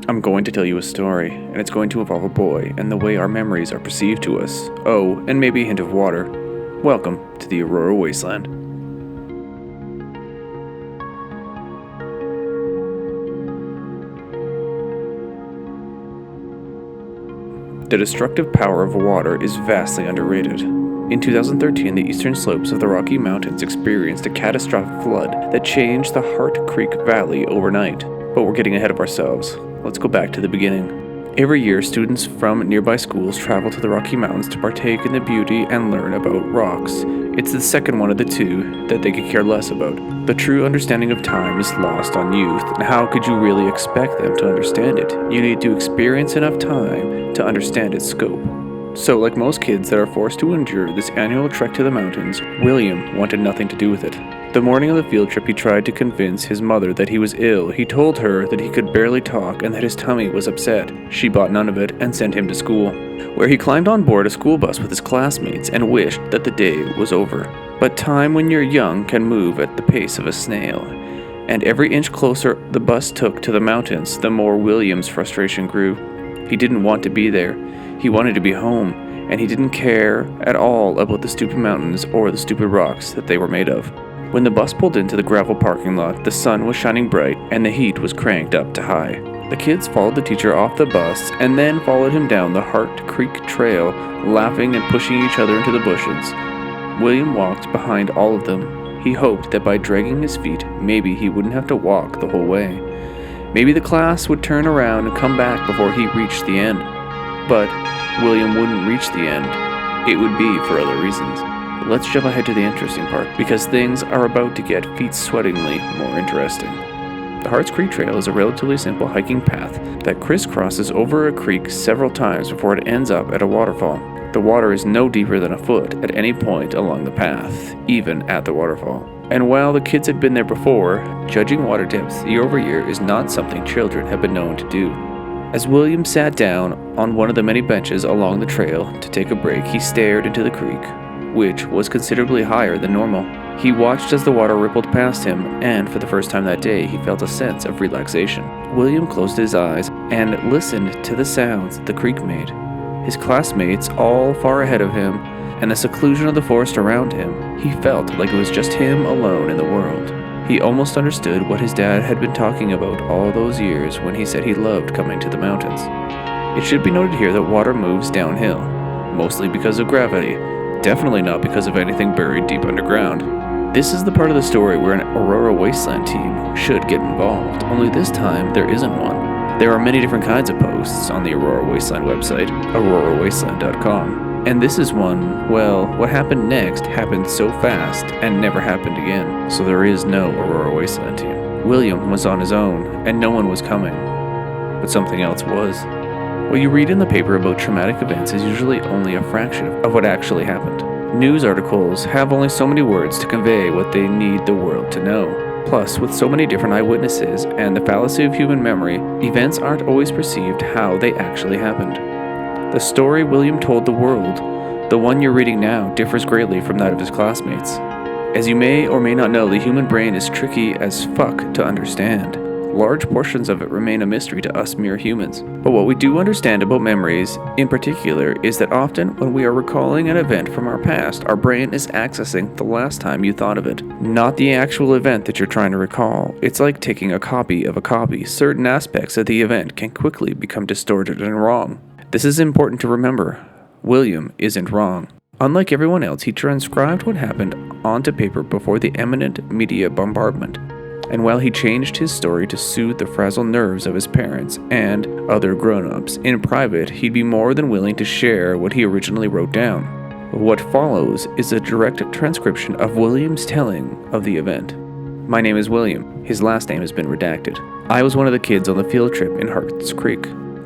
I'm going to tell you a story, and it's going to involve a boy and the way our memories are perceived to us. Oh, and maybe a hint of water. Welcome to the Aurora Wasteland. The destructive power of water is vastly underrated. In 2013, the eastern slopes of the Rocky Mountains experienced a catastrophic flood that changed the Hart Creek Valley overnight. But we're getting ahead of ourselves. Let's go back to the beginning. Every year, students from nearby schools travel to the Rocky Mountains to partake in the beauty and learn about rocks. It's the second one of the two that they could care less about. The true understanding of time is lost on youth, and how could you really expect them to understand it? You need to experience enough time to understand its scope. So, like most kids that are forced to endure this annual trek to the mountains, William wanted nothing to do with it. The morning of the field trip, he tried to convince his mother that he was ill. He told her that he could barely talk and that his tummy was upset. She bought none of it and sent him to school, where he climbed on board a school bus with his classmates and wished that the day was over. But time when you're young can move at the pace of a snail, and every inch closer the bus took to the mountains, the more William's frustration grew. He didn't want to be there. He wanted to be home, and he didn't care at all about the stupid mountains or the stupid rocks that they were made of. When the bus pulled into the gravel parking lot, the sun was shining bright and the heat was cranked up to high. The kids followed the teacher off the bus and then followed him down the Hart Creek Trail, laughing and pushing each other into the bushes. William walked behind all of them. He hoped that by dragging his feet, maybe he wouldn't have to walk the whole way. Maybe the class would turn around and come back before he reached the end. But William wouldn't reach the end. It would be for other reasons. Let's jump ahead to the interesting part, because things are about to get feet-sweatingly more interesting. The Hart Creek Trail is a relatively simple hiking path that crisscrosses over a creek several times before it ends up at a waterfall. The water is no deeper than a foot at any point along the path, even at the waterfall. And while the kids had been there before, judging water depth year over year is not something children have been known to do. As William sat down on one of the many benches along the trail to take a break, he stared into the creek, which was considerably higher than normal. He watched as the water rippled past him, and for the first time that day, he felt a sense of relaxation. William closed his eyes and listened to the sounds the creek made. His classmates all far ahead of him, and the seclusion of the forest around him. He felt like it was just him alone in the world. He almost understood what his dad had been talking about all those years when he said he loved coming to the mountains. It should be noted here that water moves downhill, mostly because of gravity, definitely not because of anything buried deep underground. This is the part of the story where an Aurora Wasteland team should get involved, only this time there isn't one. There are many different kinds of posts on the Aurora Wasteland website, aurorawasteland.com. And this is one, well, what happened next happened so fast and never happened again, so there is no Aurora Wasteland team. William was on his own, and no one was coming. But something else was. What you read in the paper about traumatic events is usually only a fraction of what actually happened. News articles have only so many words to convey what they need the world to know. Plus, with so many different eyewitnesses and the fallacy of human memory, events aren't always perceived how they actually happened. The story William told the world, the one you're reading now, differs greatly from that of his classmates. As you may or may not know, the human brain is tricky as fuck to understand. Large portions of it remain a mystery to us mere humans. But what we do understand about memories, in particular, is that often when we are recalling an event from our past, our brain is accessing the last time you thought of it, not the actual event that you're trying to recall. It's like taking a copy of a copy. Certain aspects of the event can quickly become distorted and wrong. This is important to remember. William isn't wrong. Unlike everyone else, he transcribed what happened onto paper before the imminent media bombardment. And while he changed his story to soothe the frazzled nerves of his parents and other grown-ups, in private, he'd be more than willing to share what he originally wrote down. What follows is a direct transcription of William's telling of the event. My name is William. His last name has been redacted. I was one of the kids on the field trip in Hart's Creek.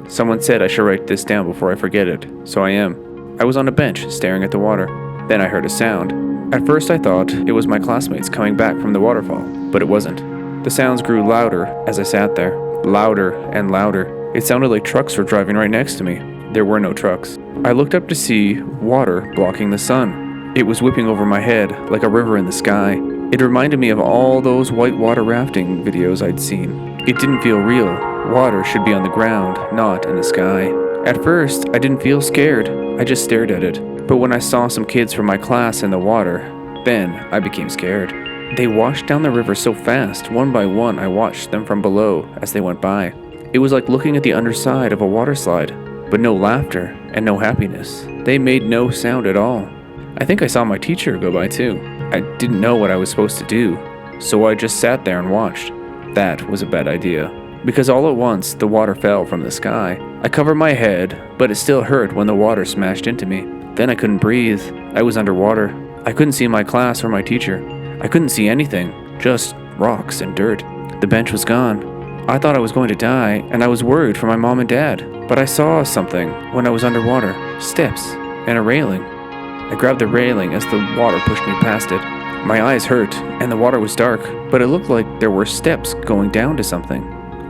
Someone said I should write this down before I forget it, so I am. I was on a bench, staring at the water. Then I heard a sound. At first I thought it was my classmates coming back from the waterfall, but it wasn't. The sounds grew louder as I sat there. Louder and louder. It sounded like trucks were driving right next to me. There were no trucks. I looked up to see water blocking the sun. It was whipping over my head like a river in the sky. It reminded me of all those white water rafting videos I'd seen. It didn't feel real. Water should be on the ground, not in the sky. At first, I didn't feel scared. I just stared at it. But when I saw some kids from my class in the water, then I became scared. They washed down the river so fast, one by one I watched them from below as they went by. It was like looking at the underside of a water slide, but no laughter and no happiness. They made no sound at all. I think I saw my teacher go by too. I didn't know what I was supposed to do, so I just sat there and watched. That was a bad idea, because all at once the water fell from the sky. I covered my head, but it still hurt when the water smashed into me. Then I couldn't breathe. I was underwater. I couldn't see my class or my teacher. I couldn't see anything, just rocks and dirt. The bench was gone. I thought I was going to die, and I was worried for my mom and dad. But I saw something when I was underwater. Steps and a railing. I grabbed the railing as the water pushed me past it. My eyes hurt, and the water was dark, but it looked like there were steps going down to something,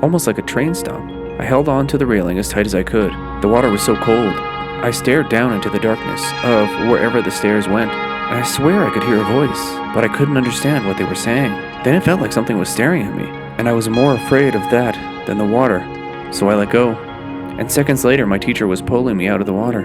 almost like a train stop. I held on to the railing as tight as I could. The water was so cold. I stared down into the darkness of wherever the stairs went, and I swear I could hear a voice, but I couldn't understand what they were saying. Then it felt like something was staring at me, and I was more afraid of that than the water, so I let go. And seconds later, my teacher was pulling me out of the water.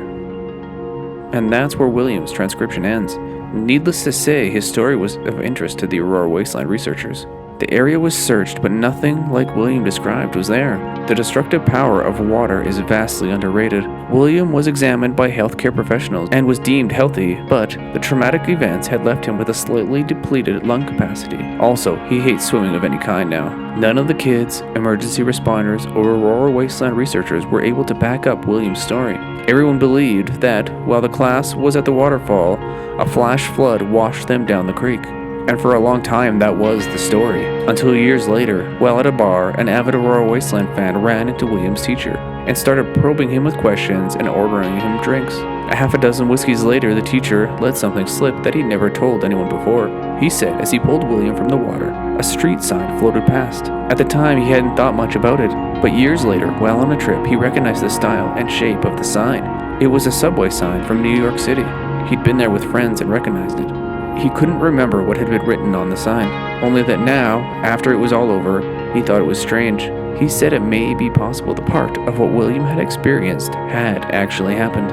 And that's where William's transcription ends. Needless to say, his story was of interest to the Aurora Wasteland researchers. The area was searched, but nothing like William described was there. The destructive power of water is vastly underrated. William was examined by healthcare professionals and was deemed healthy, but the traumatic events had left him with a slightly depleted lung capacity. Also, he hates swimming of any kind now. None of the kids, emergency responders, or Aurora Wasteland researchers were able to back up William's story. Everyone believed that, while the class was at the waterfall, a flash flood washed them down the creek. And for a long time, that was the story. Until years later, while at a bar, an avid Aurora Wasteland fan ran into William's teacher and started probing him with questions and ordering him drinks. A half a dozen whiskeys later, the teacher let something slip that he'd never told anyone before. He said as he pulled William from the water, a street sign floated past. At the time, he hadn't thought much about it, but years later, while on a trip, he recognized the style and shape of the sign. It was a subway sign from New York City. He'd been there with friends and recognized it. He couldn't remember what had been written on the sign, only that now, after it was all over, he thought it was strange. He said it may be possible the part of what William had experienced had actually happened.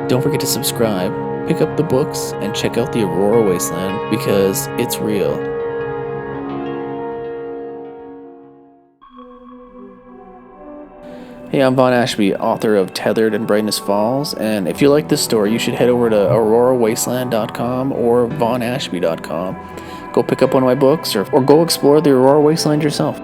Don't forget to subscribe, pick up the books, and check out the Aurora Wasteland because it's real. Hey, I'm VaughnAshby, author of Tethered and Brightness Falls, and if you like this story, you should head over to aurorawasteland.com or VaughnAshby.com. Go pick up one of my books or go explore the Aurora Wasteland yourself.